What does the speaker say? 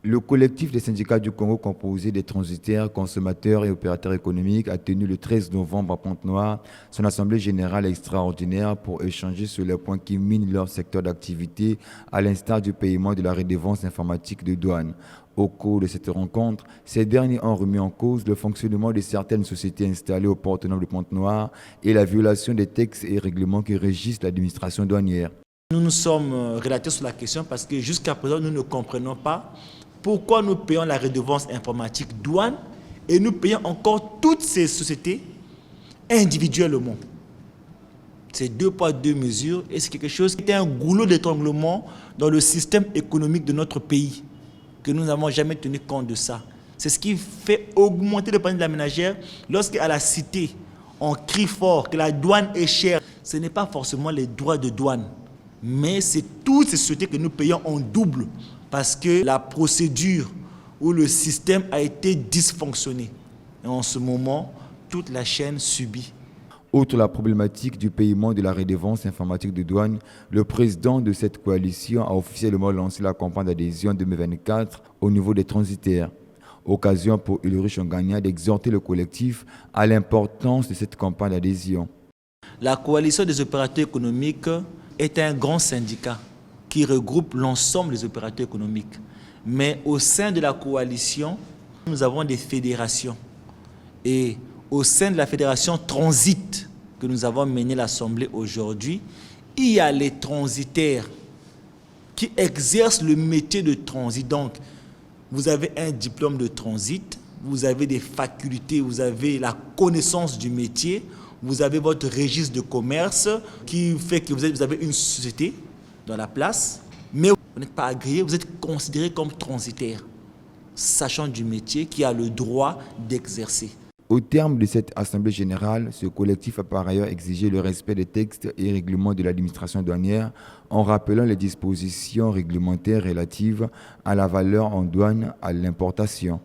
Le collectif des syndicats du Congo composé des transitaires, consommateurs et opérateurs économiques a tenu le 13 novembre à Pointe-Noire son assemblée générale extraordinaire pour échanger sur les points qui minent leur secteur d'activité, à l'instar du paiement de la redevance informatique de douane. Au cours de cette rencontre, ces derniers ont remis en cause le fonctionnement de certaines sociétés installées au port autonome de Pointe-Noire et la violation des textes et règlements qui régissent l'administration douanière. Nous nous sommes relatés sur la question parce que jusqu'à présent, nous ne comprenons pas pourquoi nous payons la redevance informatique douane et nous payons encore toutes ces sociétés individuellement. C'est deux poids, deux mesures et c'est quelque chose qui était un goulot d'étranglement dans le système économique de notre pays, que nous n'avons jamais tenu compte de ça. C'est ce qui fait augmenter le panier de la ménagère lorsqu'à la cité, on crie fort que la douane est chère. Ce n'est pas forcément les droits de douane, mais c'est toutes ces sociétés que nous payons en double parce que la procédure ou le système a été dysfonctionné. Et en ce moment, toute la chaîne subit. Outre la problématique du paiement de la redevance informatique de douane, le président de cette coalition a officiellement lancé la campagne d'adhésion 2024 au niveau des transitaires. Occasion pour Ulrich Ongania d'exhorter le collectif à l'importance de cette campagne d'adhésion. La coalition des opérateurs économiques est un grand syndicat qui regroupe l'ensemble des opérateurs économiques. Mais au sein de la coalition, nous avons des fédérations. Et au sein de la fédération Transit, que nous avons mené l'Assemblée aujourd'hui, il y a les transitaires qui exercent le métier de transit. Donc, vous avez un diplôme de transit, vous avez des facultés, vous avez la connaissance du métier, vous avez votre registre de commerce qui fait que vous avez une société dans la place, mais vous n'êtes pas agréé, vous êtes considéré comme transitaire, sachant du métier qui a le droit d'exercer. Au terme de cette assemblée générale, ce collectif a par ailleurs exigé le respect des textes et règlements de l'administration douanière en rappelant les dispositions réglementaires relatives à la valeur en douane à l'importation.